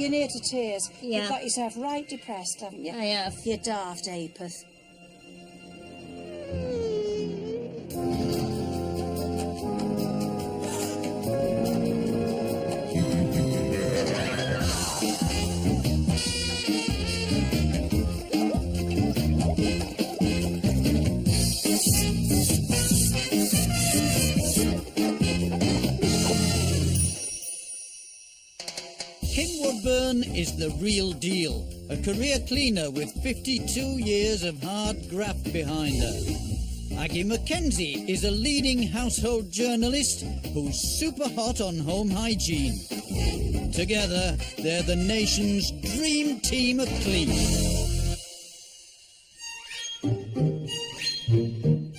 you're near to tears. Yeah. You've got yourself right depressed, haven't you? I have. You daft apeth. Kim Woodburn is the real deal, a career cleaner with 52 years of hard graft behind her. Aggie Mackenzie is a leading household journalist who's super hot on home hygiene. Together, they're the nation's dream team of clean.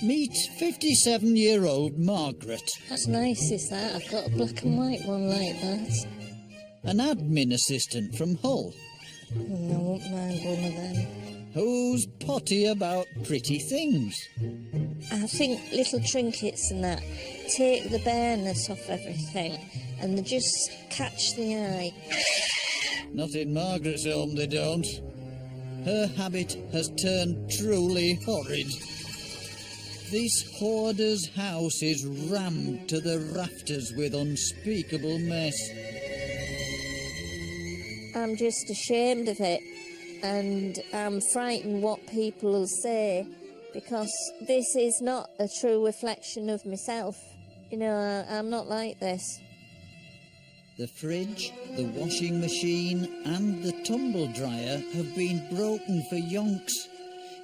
Meet 57-year-old Margaret. That's nice, is that? I've got a black and white one like that. An admin assistant from Hull, I won't mind one of them. who's potty about pretty things. I think little trinkets and that take the bareness off everything and they just catch the eye. Not in Margaret's home, they don't. Her habit has turned truly horrid. This hoarder's house is rammed to the rafters with unspeakable mess. I'm just ashamed of it and I'm frightened what people will say because this is not a true reflection of myself. You know, I'm not like this. The fridge, the washing machine and the tumble dryer have been broken for yonks.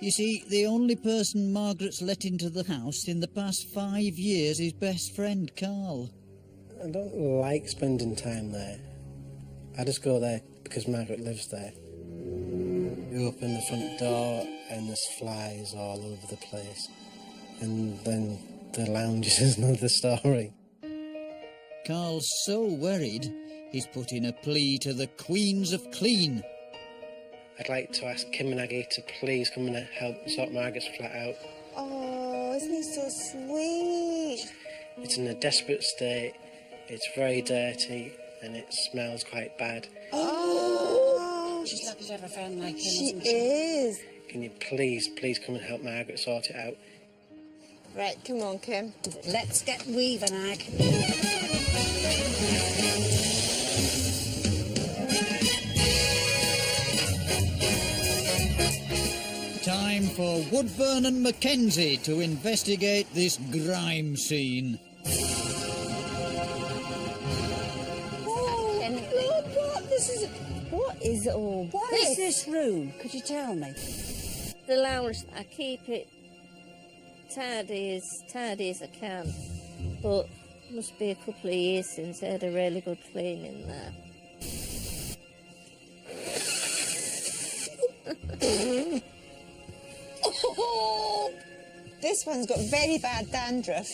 You see, the only person Margaret's let into the house in the past 5 years is best friend Carl. I don't like spending time there. I just go there because Margaret lives there. You open the front door and there's flies all over the place. And then the lounge is another story. Carl's so worried, he's put in a plea to the Queens of Clean. I'd like to ask Kim and Aggie to please come and help sort Margaret's flat out. Oh, isn't he so sweet? It's in a desperate state, it's very dirty, and it smells quite bad. Oh, She's lucky to have a friend like him, she isn't she? is. Can you please come and help Margaret sort it out? Right, come on, Kim. Let's get weaving, Ag. Time for Woodburn and Mackenzie to investigate this grime scene. Oh, God, this is... What is all What is this room? Could you tell me? The lounge, I keep it tidy as I can, but must be a couple of years since I had a really good clean in there. Oh, this one's got very bad dandruff.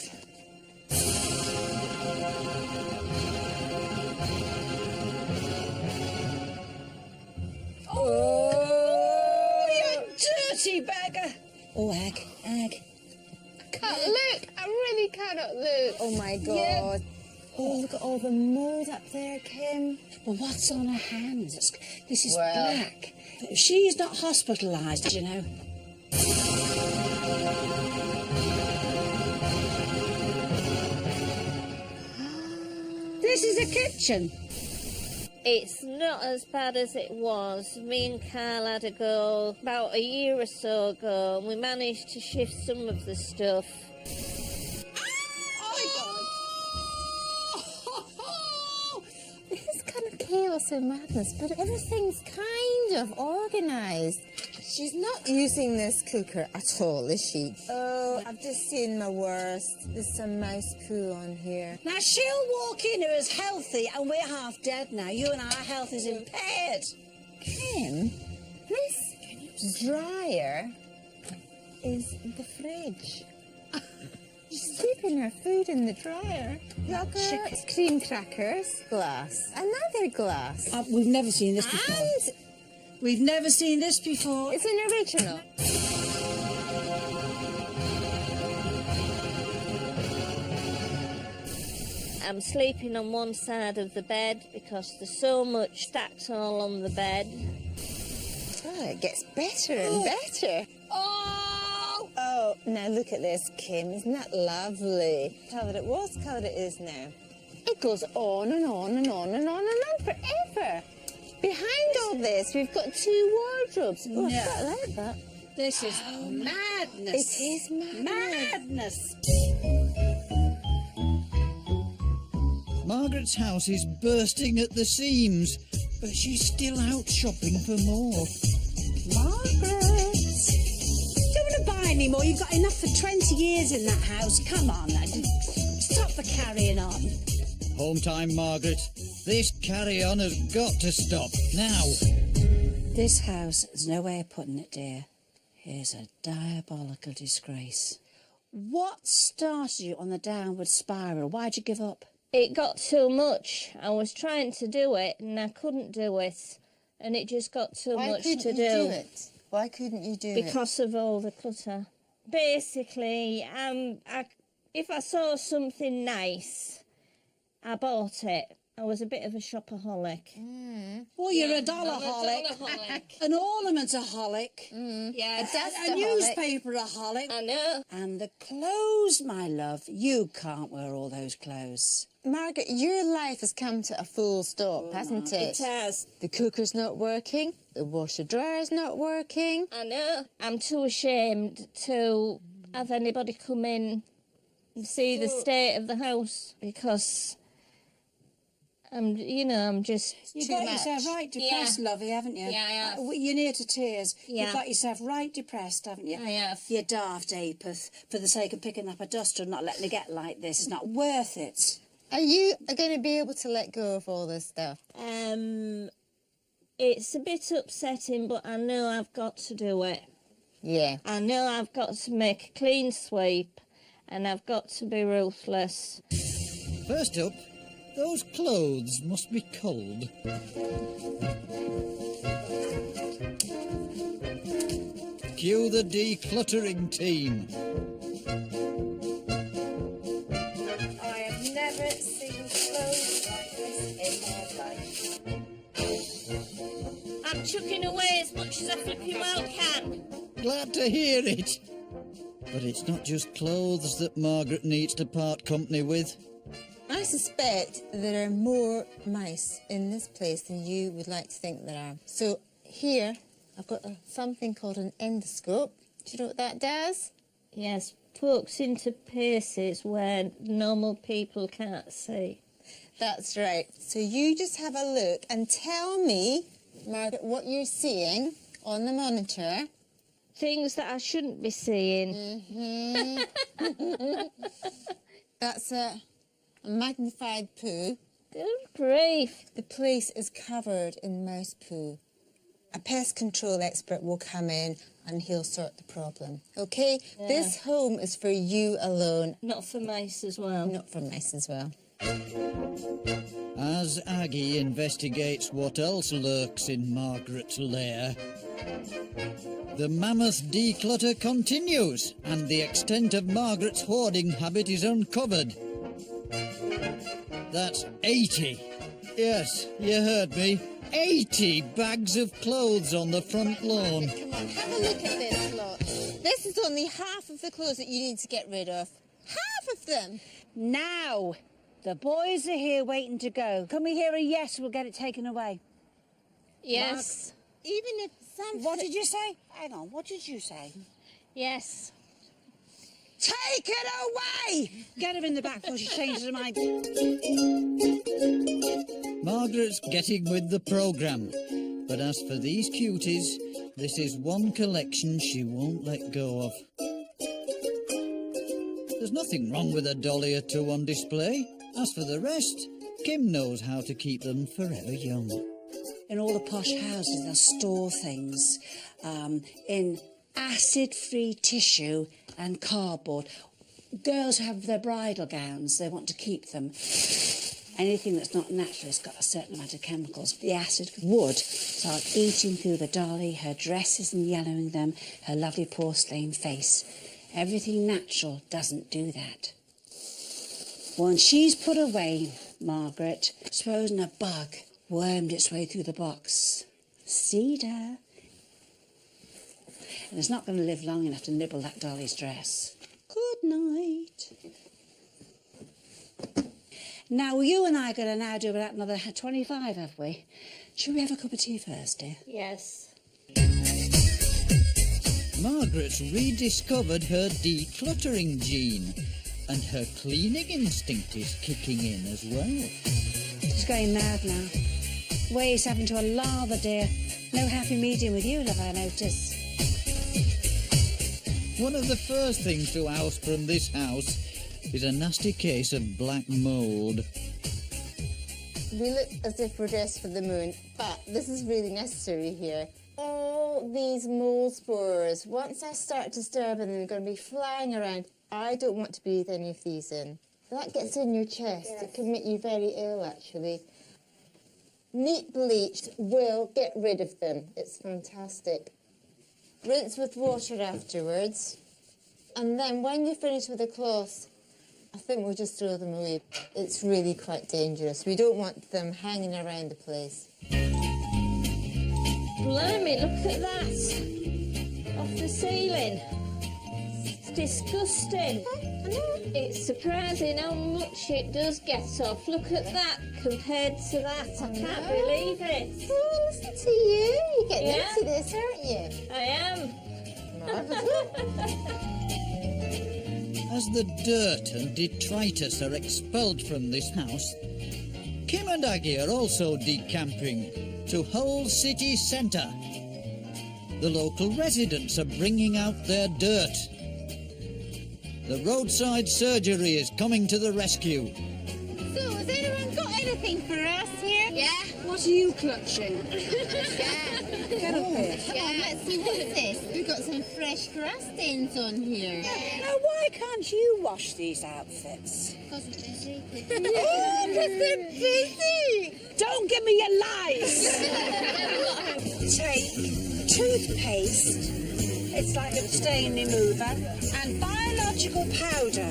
Oh, you dirty beggar! Oh, Ag. Can't look. I really cannot look. Oh, my God. Yeah. Oh, look at all the mould up there, Kim. Well, what's on her hands? This is Well. black. She's not hospitalised, you know. This is a kitchen. It's not as bad as it was. Me and Carl had a go about a year or so ago, and we managed to shift some of the stuff. This is kind of chaos and madness, but everything's kind of organised. She's not using this cooker at all, is she? Oh, I've just seen my worst. There's some mouse poo on here. Now, she'll walk in here as healthy, and we're half dead now. You and our health is impaired. Kim, this dryer is the fridge. She's keeping her food in the dryer. Yogurt, cream crackers, glass. Another glass. We've never seen this before. And We've never seen this before. it's an original. I'm sleeping on one side of the bed because there's so much stacked all on the bed. Oh, it gets better and better. Oh, now look at this, Kim. Isn't that lovely? Colour it was, colour it is now. It goes on and on and on and on and on forever. Behind all this, we've got 2 wardrobes. Oh, I quite like that. This is madness. It is Madness. Margaret's house is bursting at the seams, but she's still out shopping for more. Margaret! Don't want to buy any more. You've got enough for 20 years in that house. Come on, then. Stop the carrying on. Home time, Margaret. This carry-on has got to stop, now. This house, there's no way of putting it, dear. Here's a diabolical disgrace. What started you on the downward spiral? Why'd you give up? It got too much. I was trying to do it and I couldn't do it. And it just got too much to do. Why couldn't you do it? Because of all the clutter. Basically, if I saw something nice, I bought it. I was a bit of a shopaholic. Well, you're a dollarholic, an ornament-aholic, a newspaper-aholic. I know. And the clothes, my love, you can't wear all those clothes. Margaret, your life has come to a full stop, hasn't it? It has. The cooker's not working, the washer-dryer's not working. I know. I'm too ashamed to have anybody come in and see the state of the house because I'm just You've too got much. yourself right depressed, lovey, haven't you? Yeah, I have. You're near to tears. Yeah. You've got yourself right depressed, haven't you? I have. You daft apeth, for the sake of picking up a duster and not letting it get like this. It's not worth it. Are you going to be able to let go of all this stuff? It's a bit upsetting, but I know I've got to do it. Yeah. I know I've got to make a clean sweep and I've got to be ruthless. First up, those clothes must be culled. Cue the decluttering team. I have never seen clothes like this in my life. I'm chucking away as much as I flipping well can. Glad to hear it. But it's not just clothes that Margaret needs to part company with. I suspect there are more mice in this place than you would like to think there are. So here, I've got something called an endoscope. Do you know what that does? Yes, pokes into places where normal people can't see. That's right. So you just have a look and tell me, Margaret, what you're seeing on the monitor. Things that I shouldn't be seeing. That's a magnified poo. Good grief. The place is covered in mouse poo. A pest control expert will come in and he'll sort the problem. Okay? Yeah. This home is for you alone. Not for mice as well. Not for mice as well. As Aggie investigates what else lurks in Margaret's lair, the mammoth declutter continues and the extent of Margaret's hoarding habit is uncovered. That's 80. Yes, you heard me. 80 bags of clothes on the front lawn. Come on, have a look at this lot. This is only half of the clothes that you need to get rid of. Half of them! Now, the boys are here waiting to go. Can we hear a yes? We'll get it taken away. Yes. Even if some... What did you say? Hang on, what did you say? Yes. Take it away! Get her in the back before she changes her mind. Margaret's getting with the programme. But as for these cuties, this is one collection she won't let go of. There's nothing wrong with a dolly or two on display. As for the rest, Kim knows how to keep them forever young. In all the posh houses, they'll store things in acid-free tissue and cardboard. Girls who have their bridal gowns, they want to keep them. Anything that's not natural has got a certain amount of chemicals. The acid would start eating through the dolly, her dresses and yellowing them, her lovely porcelain face. Everything natural doesn't do that. Once she's put away, Margaret, supposing a bug wormed its way through the box. Cedar. And it's not going to live long enough to nibble that dolly's dress. Good night. Now, you and I are going to now do about another 25, have we? Should we have a cup of tea first, dear? Yes. Margaret's rediscovered her decluttering gene, and her cleaning instinct is kicking in as well. She's going mad now. Ways having to a lather, dear. No happy medium with you, have I noticed? One of the first things to oust from this house is a nasty case of black mould. We look as if we're dressed for the moon, but this is really necessary here. All these mold spores, once I start disturbing them, they're going to be flying around. I don't want to breathe any of these in. That gets in your chest. Yes. It can make you very ill, actually. Neat bleach will get rid of them. It's fantastic. Rinse with water afterwards. And then when you finish with the cloth, I think we'll just throw them away. It's really quite dangerous. We don't want them hanging around the place. Blimey, look at that. Off the ceiling. It's disgusting. I know. It's surprising how much it does get off. Look at that compared to that. I can't believe it. Oh, listen to you. You get Yeah. into this, aren't you? I am. As the dirt and detritus are expelled from this house, Kim and Aggie are also decamping to Hull city centre. The local residents are bringing out their dirt. The roadside surgery is coming to the rescue. So, has anyone got anything for us here? Yeah. What are you clutching? Yeah. Get up here. Come on, let's see what's this. We've got some fresh grass stains on here. Now, why can't you wash these outfits? Because it's busy. Oh, because they're busy. Don't give me your lies! Take toothpaste, it's like a stain remover, and biological powder.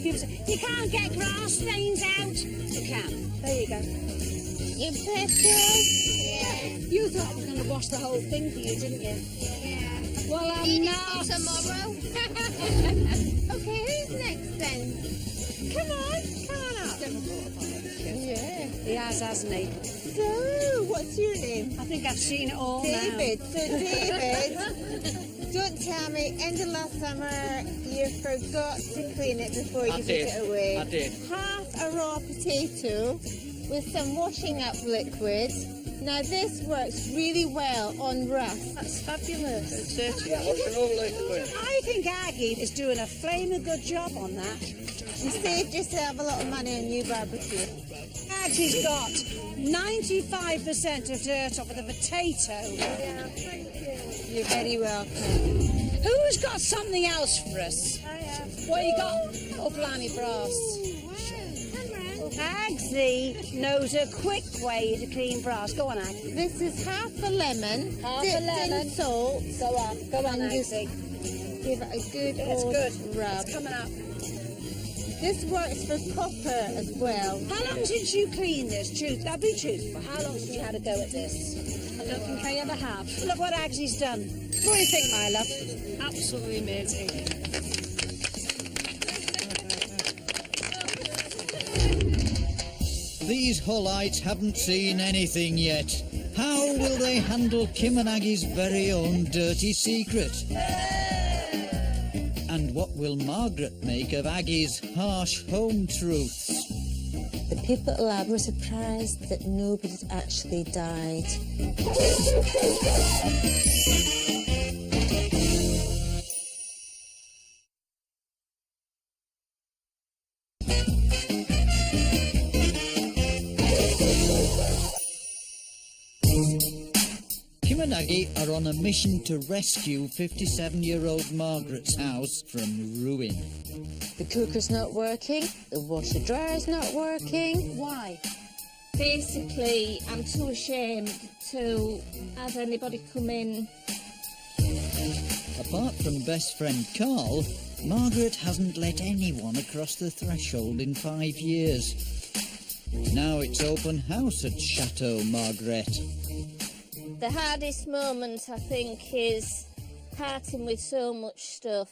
People say, you can't get grass stains out. You can. There you go. You better. Yeah. You thought I was going to wash the whole thing for you, didn't you? Yeah. Well, I'm Need not. it tomorrow. Okay, who's next then? Come on up. Yeah. He has, hasn't he? So, what's your name? I think I've seen it all David. So, David, don't tell me, end of last summer, you forgot to clean it before you put it away. I did. Half a raw potato with some washing up liquid. Now, this works really well on rust. That's fabulous. It's dirty. Washing all liquid. I think Aggie is doing a flaming good job on that. You saved yourself a lot of money on new barbecue. Aggie's got 95% of dirt off of the potato. Yeah, thank you. You're very welcome. Who's got something else for us? I have. What you got? Oh, blimey, brass. Agsy knows a quick way to clean brass. Go on, Ag. This is half a lemon, Half a dipped lemon. in salt. Go on, And just Agsy. give it a good It's old good. rub. It's coming up. This works for copper as well. How long since you cleaned this? Truth, I'll be truthful. How long since you had a go at this? I don't think I ever have. Look what Agsy's done. What do you think, my love? Absolutely amazing. These Hullites haven't seen anything yet. How will they handle Kim and Aggie's very own dirty secret? And what will Margaret make of Aggie's harsh home truths? The people at the lab were surprised that nobody had actually died. Kim and Aggie are on a mission to rescue 57-year-old Margaret's house from ruin. The cooker's not working, the washer dryer's not working. Why? Basically, I'm too ashamed to have anybody come in Apart from best friend Carl, Margaret hasn't let anyone across the threshold in 5 years. Now it's open house at Chateau Margaret. The hardest moment, I think, is parting with so much stuff.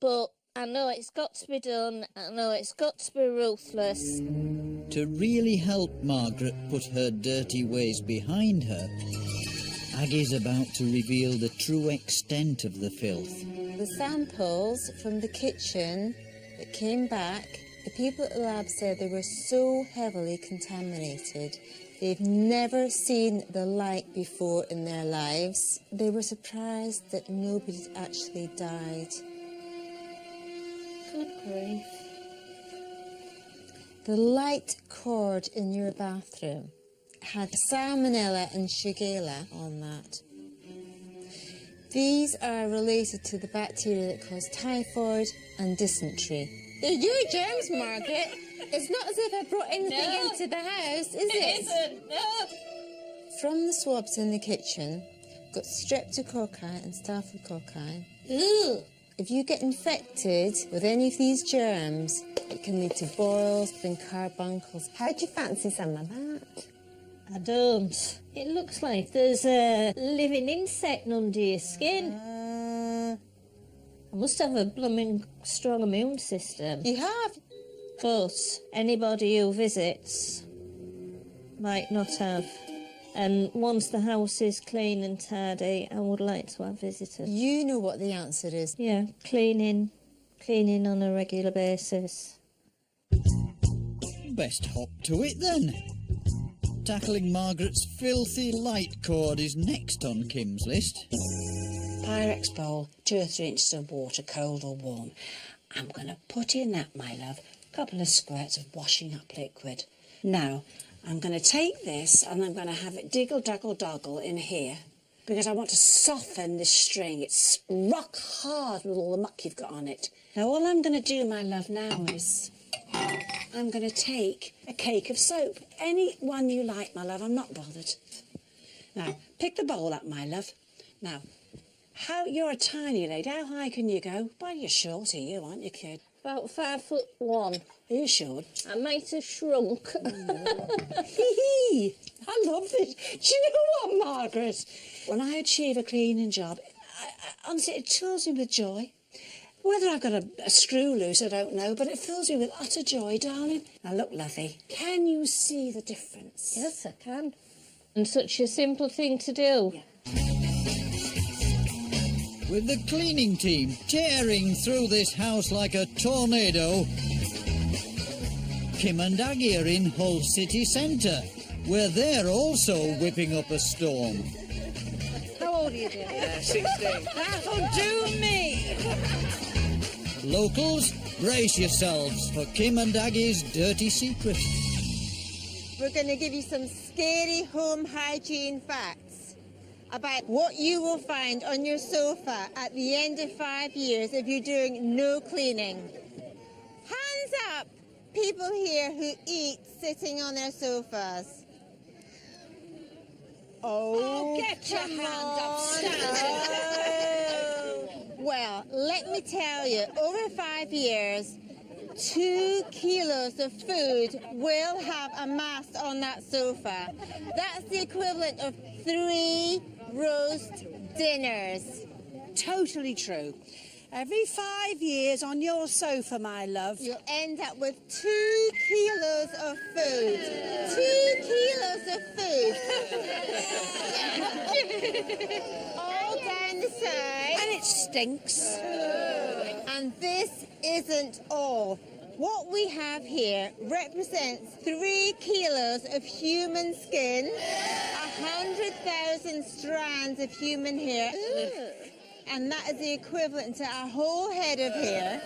But I know it's got to be done. I know it's got to be ruthless. To really help Margaret put her dirty ways behind her, Aggie's about to reveal the true extent of the filth. The samples from the kitchen that came back, the people at the lab said they were so heavily contaminated. They've never seen the like before in their lives. They were surprised that nobody had actually died. Good grief. The light cord in your bathroom had salmonella and shigella on that. These are related to the bacteria that cause typhoid and dysentery. They're your germs, Margaret. It's not as if I brought anything into the house, is it? Isn't, no. From the swabs in the kitchen, got streptococci and staphylococci. Ugh. If you get infected with any of these germs, it can lead to boils and carbuncles. How do you fancy some of that? I don't. It looks like there's a living insect under your skin. I must have a blooming strong immune system. You have? But anybody who visits might not have. And once the house is clean and tidy, I would like to have visitors. You know what the answer is. Yeah, cleaning on a regular basis. Best hop to it then. Tackling Margaret's filthy light cord is next on Kim's list. Pyrex bowl, 2 or 3 inches of water, cold or warm. I'm going to put in that, my love, a couple of squirts of washing up liquid. Now, I'm going to take this and I'm going to have it diggle-daggle-doggle in here because I want to soften this string. It's rock hard with all the muck you've got on it. Now, all I'm going to do, my love, now is I'm going to take a cake of soap. Any one you like, my love, I'm not bothered. Now, pick the bowl up, my love. Now, you're a tiny lady. How high can you go? Well, you're short, are you, aren't you, kid? About 5'1". Are you sure? I might have shrunk. Hee-hee. I love this. Do you know what, Margaret? When I achieve a cleaning job, honestly, it fills me with joy. Whether I've got a screw loose, I don't know, but it fills me with utter joy, darling. Now, look, lovey, can you see the difference? Yes, I can. And such a simple thing to do. Yeah. With the cleaning team tearing through this house like a tornado, Kim and Aggie are in Hull city centre, where they're also whipping up a storm. How old are you, dear? 16. That'll do me! Locals, brace yourselves for Kim and Aggie's dirty secret. We're going to give you some scary home hygiene facts about what you will find on your sofa at the end of 5 years if you're doing no cleaning. Hands up, people here who eat sitting on their sofas. Oh, get your come hand up, on. stand Oh. Well, let me tell you, over 5 years, 2 kilos of food will have amassed on that sofa. That's the equivalent of 3 roast dinners. Totally true. Every 5 years on your sofa, my love. You'll end up with 2 kilos of food. 2 kilos of food. All down the side. And it stinks. And this isn't all. What we have here represents 3 kilos of human skin, 100,000 strands of human hair, and that is the equivalent to our whole head of hair.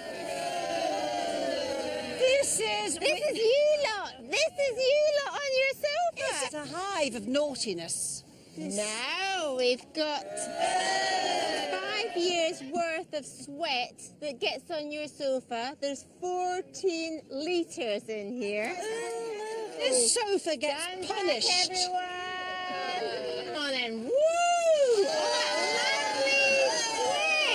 This is you lot. This is you lot on your sofa. It's a hive of naughtiness. Now we've got 5 years worth of sweat that gets on your sofa. There's 14 litres in here. This sofa gets Stand punished. back, everyone. On and woo! All that lovely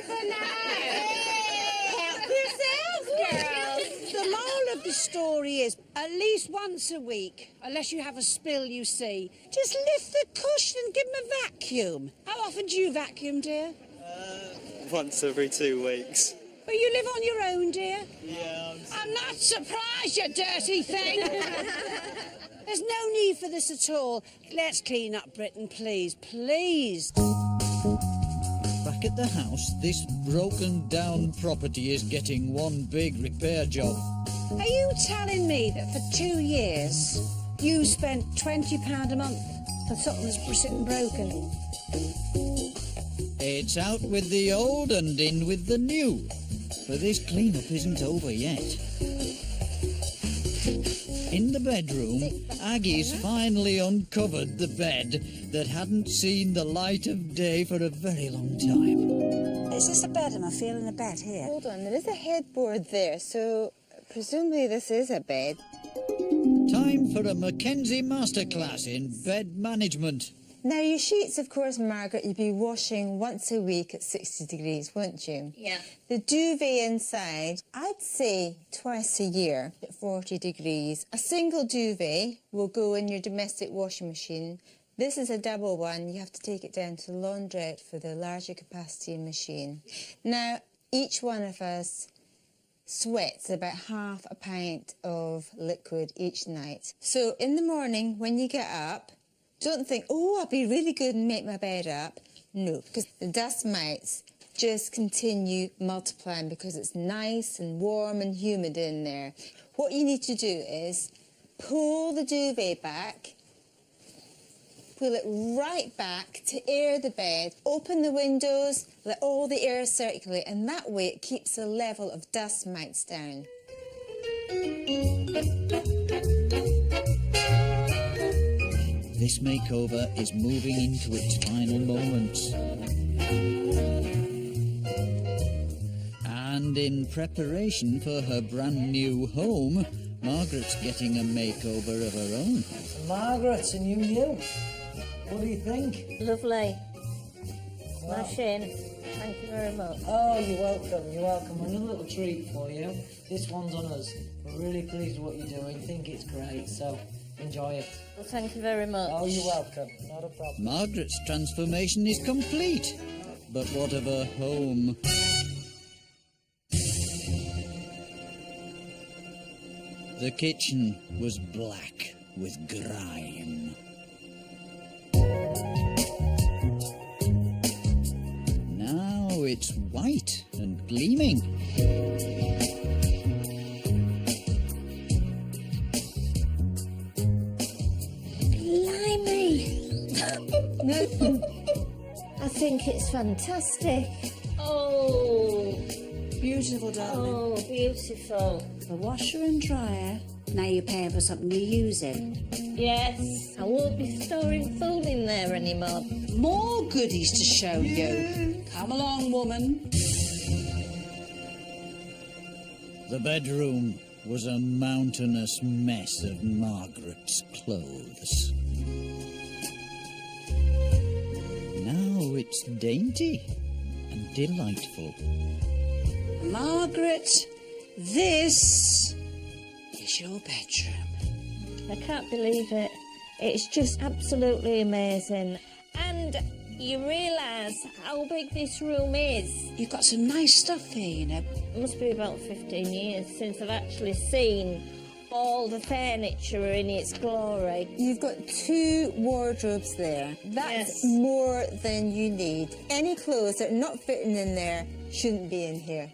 for now. Help yourselves, girls. The moral of the story is at least once a week, unless you have a spill, you see, just lift the cushion and give them a vacuum. How often do you vacuum, dear? Once every 2 weeks. But you live on your own, dear? Yeah, I'm not surprised, you dirty thing. There's no need for this at all. Let's clean up Britain, please, please. Back at the house, this broken down property is getting one big repair job. Are you telling me that for 2 years you spent £20 a month for something that's sitting broken? It's out with the old and in with the new. But this clean-up isn't over yet. In the bedroom, Aggie's finally uncovered the bed that hadn't seen the light of day for a very long time. Is this a bed? Am I feeling a bed here? Hold on, there is a headboard there, so presumably this is a bed. Time for a Mackenzie masterclass in bed management. Now, your sheets, of course, Margaret, you'd be washing once a week at 60 degrees, wouldn't you? Yeah. The duvet inside, I'd say twice a year at 40 degrees. A single duvet will go in your domestic washing machine. This is a double one. You have to take it down to the laundrette for the larger capacity machine. Now, each one of us sweats about half a pint of liquid each night. So in the morning, when you get up, don't think, oh, I'll be really good and make my bed up. No, because the dust mites just continue multiplying because it's nice and warm and humid in there. What you need to do is pull the duvet back, pull it right back to air the bed, open the windows, let all the air circulate, and that way it keeps the level of dust mites down. This makeover is moving into its final moments. And in preparation for her brand new home, Margaret's getting a makeover of her own. Margaret, a new you. What do you think? Lovely. Smashing. Thank you very much. Oh, you're welcome, you're welcome. Another little treat for you. This one's on us. We're really pleased with what you're doing, think it's great, so enjoy it. Well, thank you very much. Oh, you're welcome, not a problem. Margaret's transformation is complete. But what of her home? The kitchen was black with grime. Now it's white and gleaming. I think it's fantastic. Oh, Beautiful, darling. oh, beautiful. The washer and dryer. Now you're paying for something you're using. Yes, I won't be storing food in there anymore. More goodies to show you. Come along, woman. The bedroom was a mountainous mess of Margaret's clothes. Now it's dainty and delightful. Margaret, this is your bedroom. I can't believe it. It's just absolutely amazing. And you realise how big this room is. You've got some nice stuff here, you know. It must be about 15 years since I've actually seen all the furniture in its glory. You've got 2 wardrobes there. That's Yes. more than you need. Any clothes that are not fitting in there shouldn't be in here.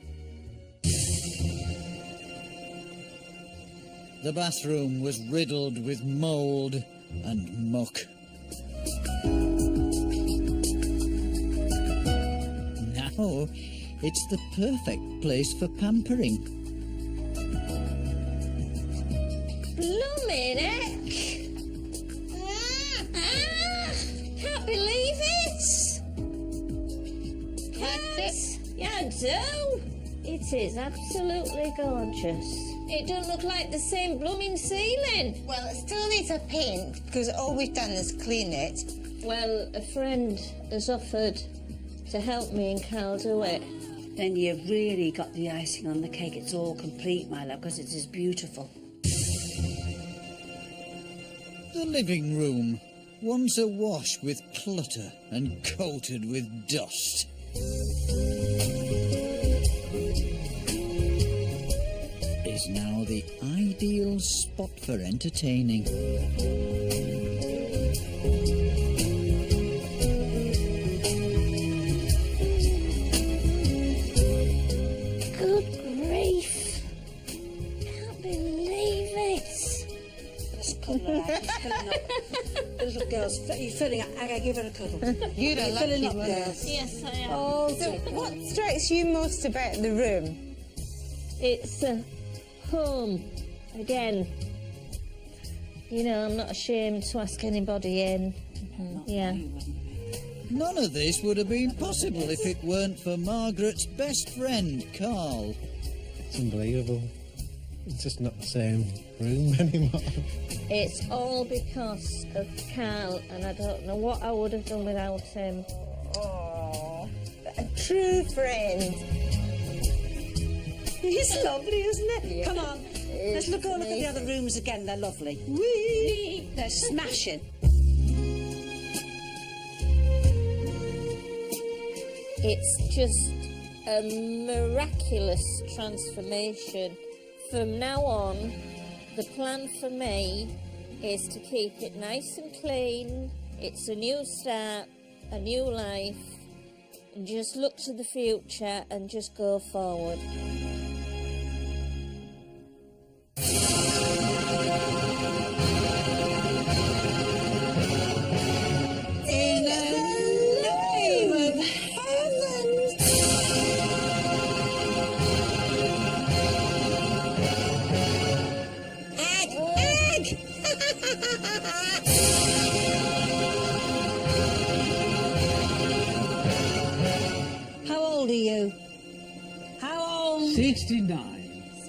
The bathroom was riddled with mould and muck. Now it's the perfect place for pampering. Blooming heck! Can't believe it! Yeah, I do. It is absolutely gorgeous. It don't look like the same blooming ceiling. Well, it still needs a paint because all we've done is clean it. Well, a friend has offered to help me and Carl do it. then you've really got the icing on the cake. It's all complete, my love, because it is beautiful. The living room, once awash with clutter and coated with dust. Is now the ideal spot for entertaining. Good grief. Can't believe it. Just cuddle her out, just fill it up. The little girls, you're filling up. I give her a cuddle. You're You're filling up, girls. Yes, I am. Oh, So, what strikes you most about the room? It's home again. You know, I'm not ashamed to ask anybody in. Yeah. None of this would have been possible if it weren't for Margaret's best friend, Carl. It's unbelievable. It's just not the same room anymore. It's all because of Carl, and I don't know what I would have done without him. Oh, a true friend. He's lovely, isn't it? Come on, let's look at the other rooms again. They're lovely. Whee! They're smashing. It's just a miraculous transformation. From now on, the plan for me is to keep it nice and clean. It's a new start, a new life, and just look to the future and just go forward. In the name of heaven. Egg! Egg! How old are you? How old? 69.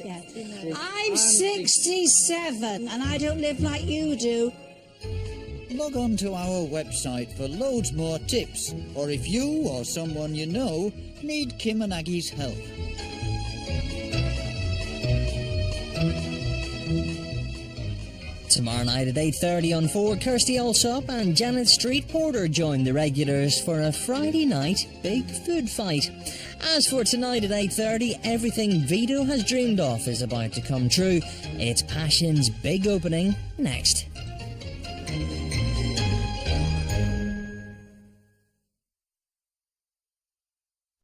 Yeah. I'm 67 and I don't live like you do. Log on to our website for loads more tips, or if you or someone you know need Kim and Aggie's help. Tomorrow night at 8:30 on 4, Kirsty Allsop and Janet Street Porter join the regulars for a Friday night big food fight. As for tonight at 8:30, everything Vito has dreamed of is about to come true. It's Passion's big opening next.